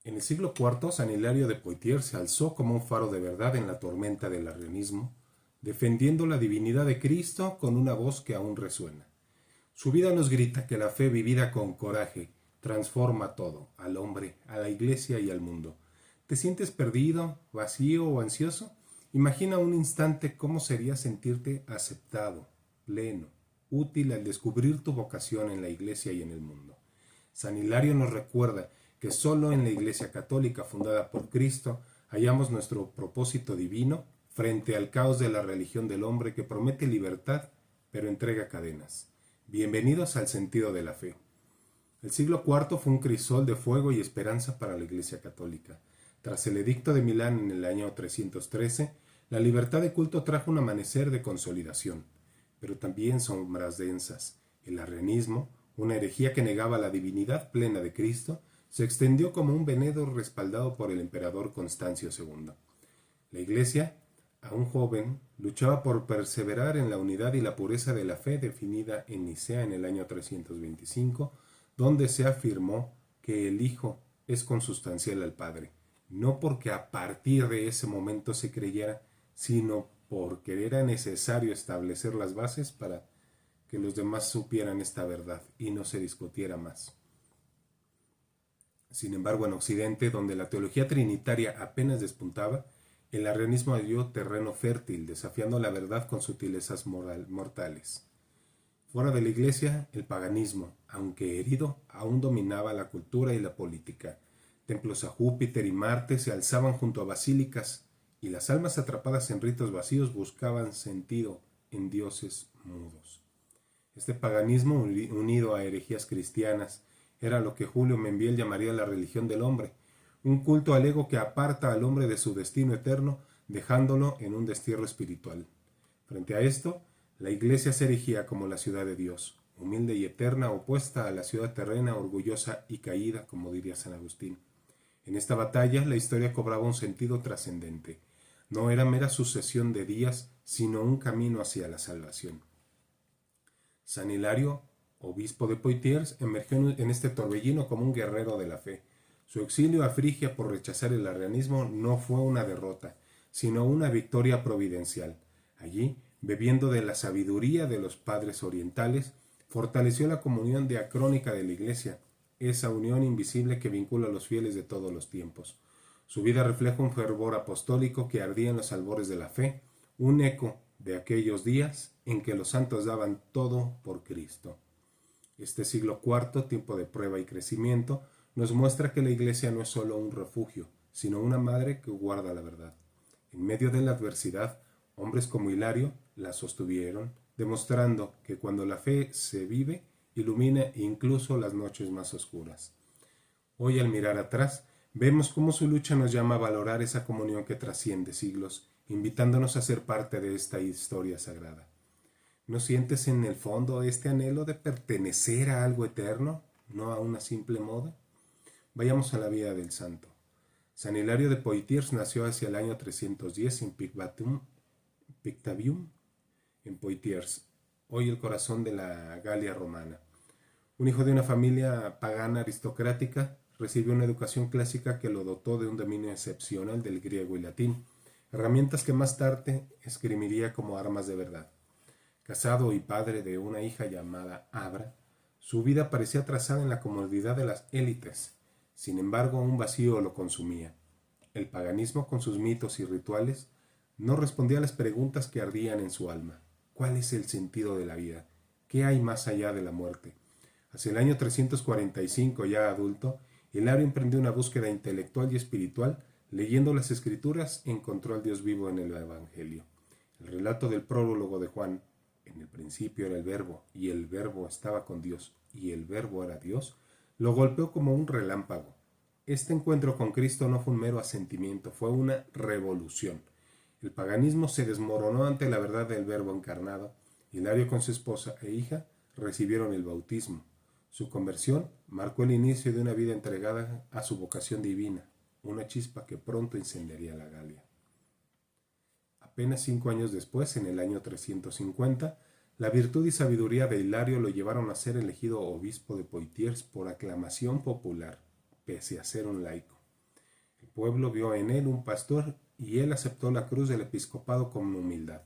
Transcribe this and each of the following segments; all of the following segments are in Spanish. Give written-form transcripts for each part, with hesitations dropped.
En el siglo IV, San Hilario de Poitiers se alzó como un faro de verdad en la tormenta del arrianismo, defendiendo la divinidad de Cristo con una voz que aún resuena. Su vida nos grita que la fe vivida con coraje transforma todo, al hombre, a la iglesia y al mundo. ¿Te sientes perdido, vacío o ansioso? Imagina un instante cómo sería sentirte aceptado, pleno, útil al descubrir tu vocación en la iglesia y en el mundo. San Hilario nos recuerda que solo en la Iglesia Católica fundada por Cristo hallamos nuestro propósito divino frente al caos de la religión del hombre que promete libertad pero entrega cadenas. Bienvenidos al sentido de la fe. El siglo IV fue un crisol de fuego y esperanza para la Iglesia Católica. Tras el edicto de Milán en el año 313, la libertad de culto trajo un amanecer de consolidación, pero también sombras densas. El arrianismo, una herejía que negaba la divinidad plena de Cristo, se extendió como un veneno respaldado por el emperador Constancio II. La Iglesia, aún joven, luchaba por perseverar en la unidad y la pureza de la fe definida en Nicea en el año 325, donde se afirmó que el Hijo es consustancial al Padre, no porque a partir de ese momento se creyera, sino porque era necesario establecer las bases para que los demás supieran esta verdad y no se discutiera más. Sin embargo, en Occidente, donde la teología trinitaria apenas despuntaba, el arrianismo dio terreno fértil, desafiando la verdad con sutilezas mortales. Fuera de la iglesia, el paganismo, aunque herido, aún dominaba la cultura y la política. Templos a Júpiter y Marte se alzaban junto a basílicas, y las almas atrapadas en ritos vacíos buscaban sentido en dioses mudos. Este paganismo, unido a herejías cristianas, era lo que Julio Membiel llamaría la religión del hombre, un culto al ego que aparta al hombre de su destino eterno, dejándolo en un destierro espiritual. Frente a esto, la iglesia se erigía como la ciudad de Dios, humilde y eterna, opuesta a la ciudad terrena, orgullosa y caída, como diría San Agustín. En esta batalla, la historia cobraba un sentido trascendente. No era mera sucesión de días, sino un camino hacia la salvación. San Hilario, obispo de Poitiers, emergió en este torbellino como un guerrero de la fe. Su exilio a Frigia por rechazar el arrianismo no fue una derrota, sino una victoria providencial. Allí, bebiendo de la sabiduría de los padres orientales, fortaleció la comunión diacrónica de la Iglesia, esa unión invisible que vincula a los fieles de todos los tiempos. Su vida refleja un fervor apostólico que ardía en los albores de la fe, un eco de aquellos días en que los santos daban todo por Cristo. Este siglo IV, tiempo de prueba y crecimiento, nos muestra que la Iglesia no es solo un refugio, sino una madre que guarda la verdad. En medio de la adversidad, hombres como Hilario la sostuvieron, demostrando que cuando la fe se vive, ilumina incluso las noches más oscuras. Hoy, al mirar atrás, vemos cómo su lucha nos llama a valorar esa comunión que trasciende siglos, invitándonos a ser parte de esta historia sagrada. ¿No sientes en el fondo este anhelo de pertenecer a algo eterno, no a una simple moda? Vayamos a la vida del santo. San Hilario de Poitiers nació hacia el año 310 en Pictavium, en Poitiers, hoy el corazón de la Galia romana. Un hijo de una familia pagana aristocrática, recibió una educación clásica que lo dotó de un dominio excepcional del griego y latín, herramientas que más tarde esgrimiría como armas de verdad. Casado y padre de una hija llamada Abra, su vida parecía trazada en la comodidad de las élites. Sin embargo, un vacío lo consumía. El paganismo, con sus mitos y rituales, no respondía a las preguntas que ardían en su alma. ¿Cuál es el sentido de la vida? ¿Qué hay más allá de la muerte? Hacia el año 345, ya adulto, Hilario emprendió una búsqueda intelectual y espiritual. Leyendo las Escrituras, encontró al Dios vivo en el Evangelio. El relato del prólogo de Juan, en el principio era el Verbo, y el Verbo estaba con Dios, y el Verbo era Dios, lo golpeó como un relámpago. Este encuentro con Cristo no fue un mero asentimiento, fue una revolución. El paganismo se desmoronó ante la verdad del Verbo encarnado. Hilario con su esposa e hija recibieron el bautismo. Su conversión marcó el inicio de una vida entregada a su vocación divina, una chispa que pronto incendiaría la Galia. Apenas 5 años después, en el año 350, la virtud y sabiduría de Hilario lo llevaron a ser elegido obispo de Poitiers por aclamación popular, pese a ser un laico. pueblo vio en él un pastor y él aceptó la cruz del episcopado con humildad.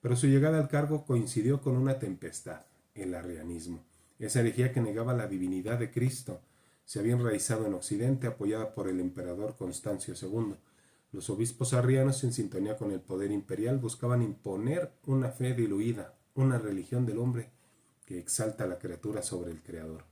Pero su llegada al cargo coincidió con una tempestad, el arrianismo. Esa herejía que negaba la divinidad de Cristo se había enraizado en Occidente, apoyada por el emperador Constancio II. Los obispos arrianos, en sintonía con el poder imperial, buscaban imponer una fe diluida, una religión del hombre que exalta a la criatura sobre el Creador.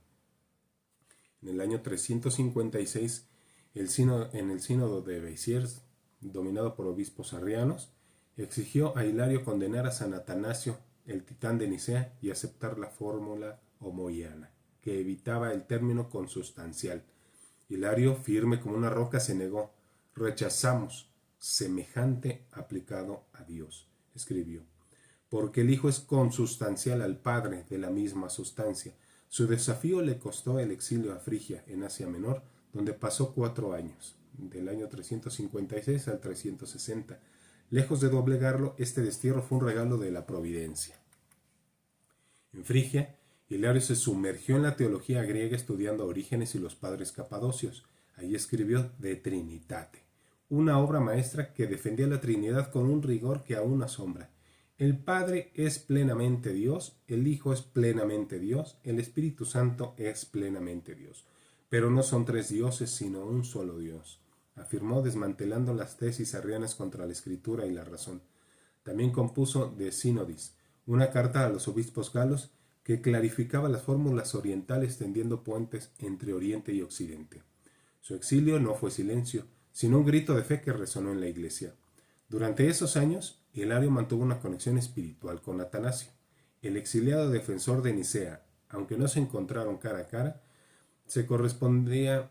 En el año 356, en el sínodo de Béziers, dominado por obispos arrianos, exigió a Hilario condenar a San Atanasio, el titán de Nicea, y aceptar la fórmula homoiana, que evitaba el término consustancial. Hilario, firme como una roca, se negó. Rechazamos semejante aplicado a Dios, escribió, porque el Hijo es consustancial al Padre de la misma sustancia. Su desafío le costó el exilio a Frigia, en Asia Menor, donde pasó 4 años, del año 356 al 360. Lejos de doblegarlo, este destierro fue un regalo de la providencia. En Frigia, Hilario se sumergió en la teología griega estudiando Orígenes y los padres capadocios. Allí escribió De Trinitate, una obra maestra que defendía la Trinidad con un rigor que aún asombra. El Padre es plenamente Dios, el Hijo es plenamente Dios, el Espíritu Santo es plenamente Dios. Pero no son 3 dioses, sino un solo Dios, afirmó, desmantelando las tesis arrianas contra la Escritura y la razón. También compuso De Synodis, una carta a los obispos galos que clarificaba las fórmulas orientales tendiendo puentes entre Oriente y Occidente. Su exilio no fue silencio, sino un grito de fe que resonó en la Iglesia. Durante esos años, Hilario mantuvo una conexión espiritual con Atanasio, el exiliado defensor de Nicea. Aunque no se encontraron cara a cara, su correspondencia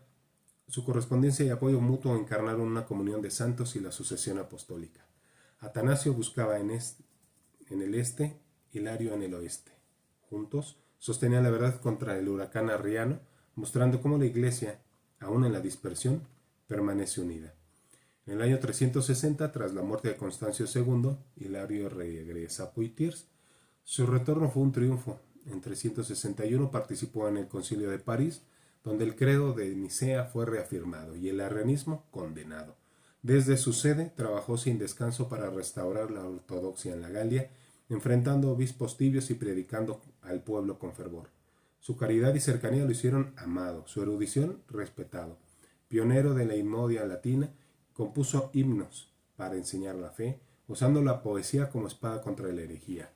y apoyo mutuo encarnaron una comunión de santos y la sucesión apostólica. Atanasio buscaba en el este, Hilario en el oeste. Juntos sostenían la verdad contra el huracán arriano, mostrando cómo la Iglesia, aun en la dispersión, permanece unida. En el año 360, tras la muerte de Constancio II, Hilario regresa a Poitiers. Su retorno fue un triunfo. En 361 participó en el Concilio de París, donde el credo de Nicea fue reafirmado y el arrianismo condenado. Desde su sede trabajó sin descanso para restaurar la ortodoxia en la Galia, enfrentando obispos tibios y predicando al pueblo con fervor. Su caridad y cercanía lo hicieron amado, su erudición respetado. Pionero de la inmodia latina, compuso himnos para enseñar la fe, usando la poesía como espada contra la herejía.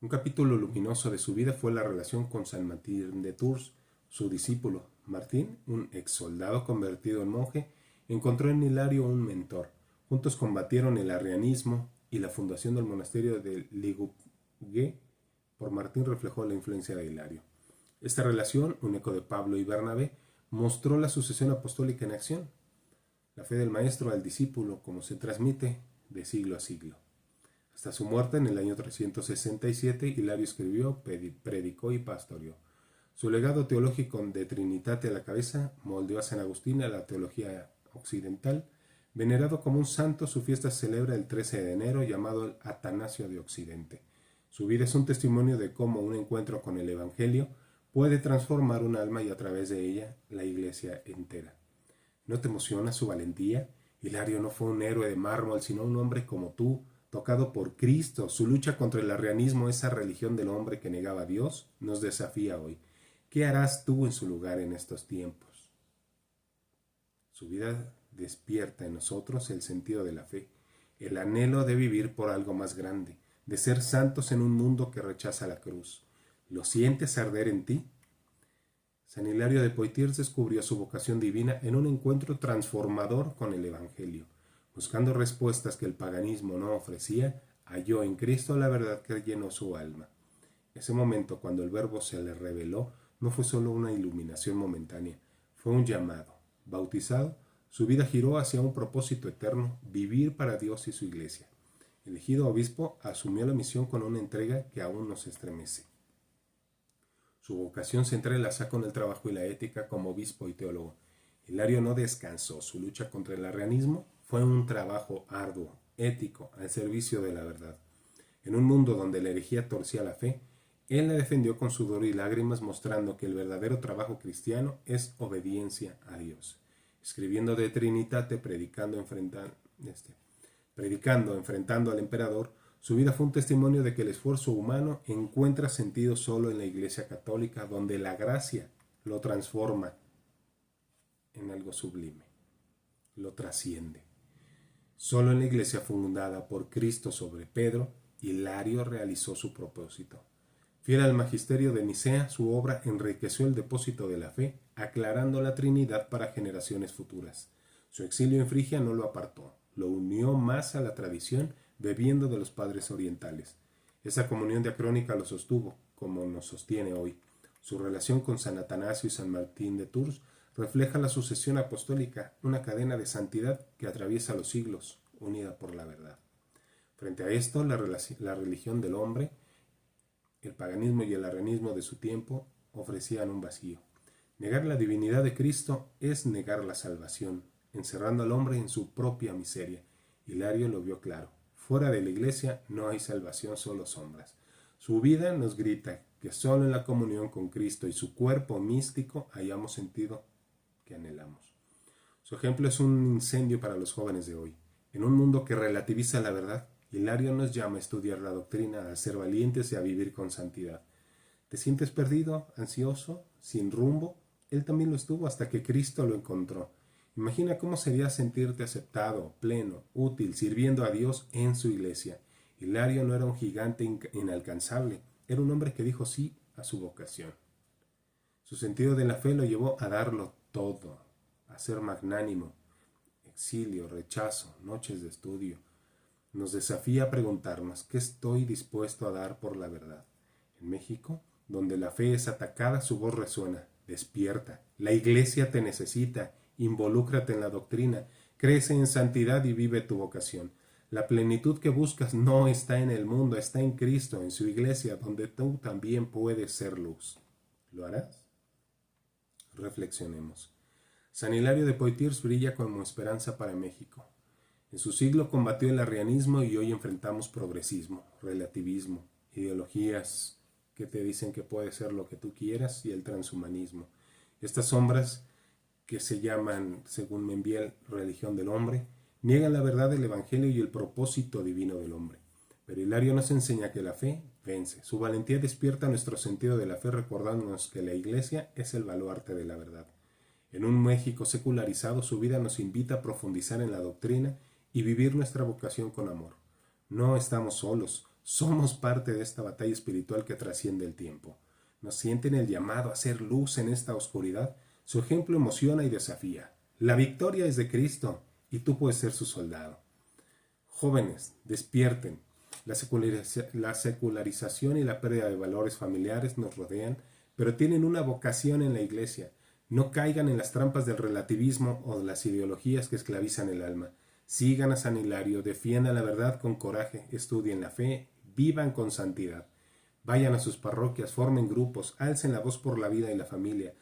Un capítulo luminoso de su vida fue la relación con San Martín de Tours. Su discípulo, Martín, un ex soldado convertido en monje, encontró en Hilario un mentor. Juntos combatieron el arrianismo y la fundación del monasterio de Ligugé por Martín reflejó la influencia de Hilario. Esta relación, un eco de Pablo y Bernabé, mostró la sucesión apostólica en acción. La fe del maestro al discípulo, como se transmite de siglo a siglo. Hasta su muerte en el año 367, Hilario escribió, predicó y pastoreó. Su legado teológico de Trinitate a la cabeza moldeó a San Agustín a la teología occidental. Venerado como un santo, su fiesta se celebra el 13 de enero, llamado el Atanasio de Occidente. Su vida es un testimonio de cómo un encuentro con el Evangelio puede transformar un alma y a través de ella la Iglesia entera. ¿No te emociona su valentía? Hilario no fue un héroe de mármol, sino un hombre como tú, tocado por Cristo. Su lucha contra el arrianismo, esa religión del hombre que negaba a Dios, nos desafía hoy. ¿Qué harás tú en su lugar en estos tiempos? Su vida despierta en nosotros el sentido de la fe, el anhelo de vivir por algo más grande, de ser santos en un mundo que rechaza la cruz. ¿Lo sientes arder en ti? San Hilario de Poitiers descubrió su vocación divina en un encuentro transformador con el Evangelio. Buscando respuestas que el paganismo no ofrecía, halló en Cristo la verdad que llenó su alma. Ese momento, cuando el Verbo se le reveló, no fue solo una iluminación momentánea, fue un llamado. Bautizado, su vida giró hacia un propósito eterno, vivir para Dios y su Iglesia. Elegido obispo, asumió la misión con una entrega que aún nos estremece. Su vocación se entrelaza con el trabajo y la ética como obispo y teólogo. Hilario no descansó. Su lucha contra el arrianismo fue un trabajo arduo, ético, al servicio de la verdad. En un mundo donde la herejía torcía la fe, él la defendió con sudor y lágrimas, mostrando que el verdadero trabajo cristiano es obediencia a Dios. escribiendo de Trinitate, predicando, enfrentando al emperador. Su vida fue un testimonio de que el esfuerzo humano encuentra sentido solo en la Iglesia Católica, donde la gracia lo transforma en algo sublime, lo trasciende. Solo en la Iglesia fundada por Cristo sobre Pedro, Hilario realizó su propósito. Fiel al magisterio de Nicea, su obra enriqueció el depósito de la fe, aclarando la Trinidad para generaciones futuras. Su exilio en Frigia no lo apartó, lo unió más a la tradición, bebiendo de los padres orientales. Esa comunión diacrónica lo sostuvo, como nos sostiene hoy. Su relación con San Atanasio y San Martín de Tours refleja la sucesión apostólica, una cadena de santidad que atraviesa los siglos, unida por la verdad. Frente a esto, la religión del hombre, el paganismo y el arrianismo de su tiempo ofrecían un vacío. Negar la divinidad de Cristo es negar la salvación, encerrando al hombre en su propia miseria. Hilario lo vio claro. Fuera de la Iglesia no hay salvación, solo sombras. Su vida nos grita que solo en la comunión con Cristo y su cuerpo místico hallamos sentido que anhelamos. Su ejemplo es un incendio para los jóvenes de hoy. En un mundo que relativiza la verdad, Hilario nos llama a estudiar la doctrina, a ser valientes y a vivir con santidad. ¿Te sientes perdido, ansioso, sin rumbo? Él también lo estuvo hasta que Cristo lo encontró. Imagina cómo sería sentirte aceptado, pleno, útil, sirviendo a Dios en su iglesia. Hilario no era un gigante inalcanzable, era un hombre que dijo sí a su vocación. Su sentido de la fe lo llevó a darlo todo, a ser magnánimo. Exilio, rechazo, noches de estudio. Nos desafía a preguntarnos ¿qué estoy dispuesto a dar por la verdad? En México, donde la fe es atacada, su voz resuena. Despierta, la iglesia te necesita, involúcrate en la doctrina, crece en santidad y vive tu vocación. La plenitud que buscas no está en el mundo, está en Cristo, en su iglesia, donde tú también puedes ser luz. ¿Lo harás? Reflexionemos. San Hilario de Poitiers brilla como esperanza para México. En su siglo combatió el arrianismo y hoy enfrentamos progresismo, relativismo, ideologías que te dicen que puedes ser lo que tú quieras y el transhumanismo. Estas sombras que se llaman, según Membiel, religión del hombre, niegan la verdad del Evangelio y el propósito divino del hombre. Pero Hilario nos enseña que la fe vence. Su valentía despierta nuestro sentido de la fe recordándonos que la Iglesia es el baluarte de la verdad. En un México secularizado, su vida nos invita a profundizar en la doctrina y vivir nuestra vocación con amor. No estamos solos, somos parte de esta batalla espiritual que trasciende el tiempo. ¿Nos sienten el llamado a ser luz en esta oscuridad? Su ejemplo emociona y desafía. La victoria es de Cristo y tú puedes ser su soldado. Jóvenes, despierten. La secularización y la pérdida de valores familiares nos rodean, pero tienen una vocación en la Iglesia. No caigan en las trampas del relativismo o de las ideologías que esclavizan el alma. Sigan a San Hilario, defiendan la verdad con coraje, estudien la fe, vivan con santidad. Vayan a sus parroquias, formen grupos, alcen la voz por la vida y la familia.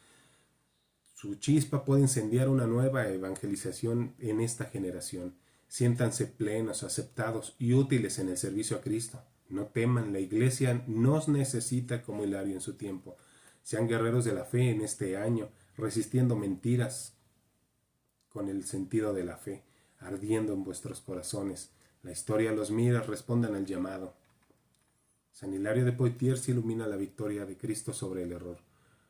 Su chispa puede incendiar una nueva evangelización en esta generación. Siéntanse plenos, aceptados y útiles en el servicio a Cristo. No teman, la Iglesia nos necesita como Hilario en su tiempo. Sean guerreros de la fe en este año, resistiendo mentiras con el sentido de la fe, ardiendo en vuestros corazones. La historia los mira, respondan al llamado. San Hilario de Poitiers ilumina la victoria de Cristo sobre el error.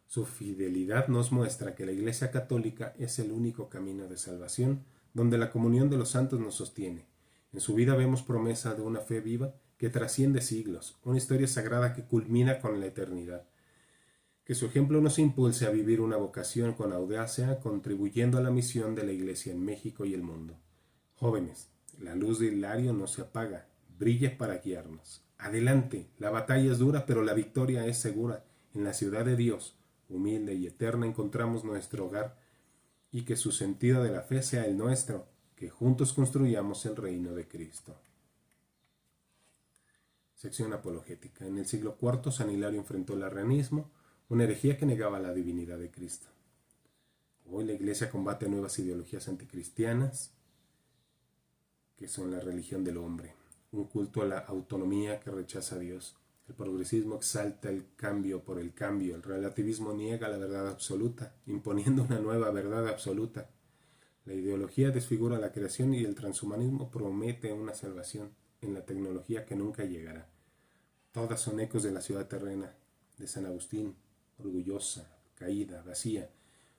Su fidelidad nos muestra que la Iglesia Católica es el único camino de salvación, donde la comunión de los santos nos sostiene. En su vida vemos promesa de una fe viva que trasciende siglos, una historia sagrada que culmina con la eternidad. Que su ejemplo nos impulse a vivir una vocación con audacia, contribuyendo a la misión de la Iglesia en México y el mundo. Jóvenes, la luz de Hilario no se apaga, brilla para guiarnos. Adelante, la batalla es dura, pero la victoria es segura. En la ciudad de Dios, humilde y eterna, encontramos nuestro hogar, y que su sentido de la fe sea el nuestro, que juntos construyamos el reino de Cristo. Sección apologética. En el siglo IV, San Hilario enfrentó el arrianismo, una herejía que negaba la divinidad de Cristo. Hoy la Iglesia combate nuevas ideologías anticristianas, que son la religión del hombre, un culto a la autonomía que rechaza a Dios. El progresismo exalta el cambio por el cambio, el relativismo niega la verdad absoluta, imponiendo una nueva verdad absoluta. La ideología desfigura la creación y el transhumanismo promete una salvación en la tecnología que nunca llegará. Todas son ecos de la ciudad terrena, de San Agustín, orgullosa, caída, vacía.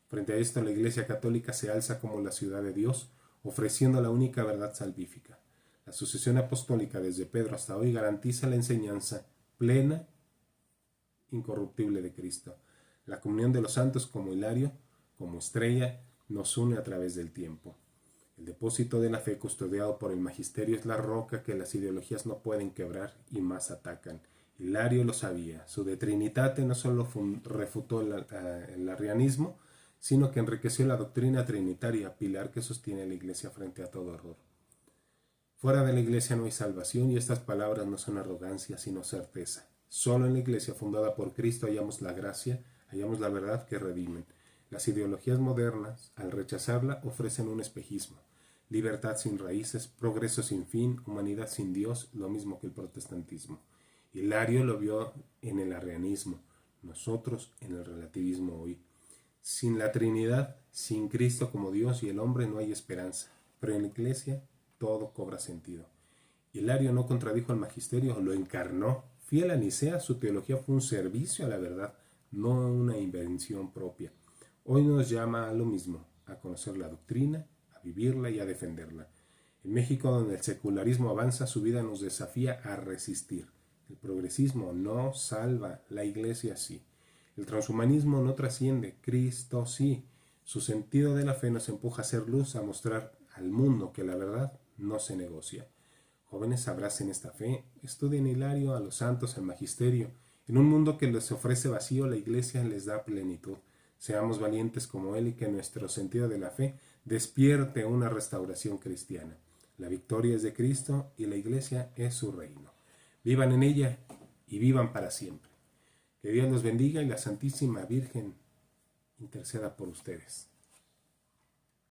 Frente a esto, la Iglesia Católica se alza como la ciudad de Dios, ofreciendo la única verdad salvífica. La sucesión apostólica desde Pedro hasta hoy garantiza la enseñanza plena, incorruptible de Cristo. La comunión de los santos como hilario, como estrella, nos une a través del tiempo. El depósito de la fe custodiado por el magisterio es la roca que las ideologías no pueden quebrar y más atacan. Hilario lo sabía. Su De Trinitate no solo refutó el arrianismo, sino que enriqueció la doctrina trinitaria, pilar que sostiene a la Iglesia frente a todo error. Fuera de la Iglesia no hay salvación y estas palabras no son arrogancia, sino certeza. Solo en la Iglesia fundada por Cristo hallamos la gracia, hallamos la verdad que redimen. Las ideologías modernas, al rechazarla, ofrecen un espejismo. Libertad sin raíces, progreso sin fin, humanidad sin Dios, lo mismo que el protestantismo. Hilario lo vio en el arrianismo, nosotros en el relativismo hoy. Sin la Trinidad, sin Cristo como Dios y el hombre no hay esperanza, pero en la Iglesia todo cobra sentido. Hilario no contradijo al magisterio, lo encarnó. Fiel a Nicea, su teología fue un servicio a la verdad, no una invención propia. Hoy nos llama a lo mismo, a conocer la doctrina, a vivirla y a defenderla. En México, donde el secularismo avanza, su vida nos desafía a resistir. El progresismo no salva, la Iglesia sí. El transhumanismo no trasciende, Cristo sí. Su sentido de la fe nos empuja a hacer luz, a mostrar al mundo que la verdad no se negocia. Jóvenes, abracen esta fe, estudien Hilario, a los santos, al magisterio. En un mundo que les ofrece vacío, la Iglesia les da plenitud. Seamos valientes como Él y que nuestro sentido de la fe despierte una restauración cristiana. La victoria es de Cristo y la Iglesia es su reino. Vivan en ella y vivan para siempre. Que Dios los bendiga y la Santísima Virgen interceda por ustedes.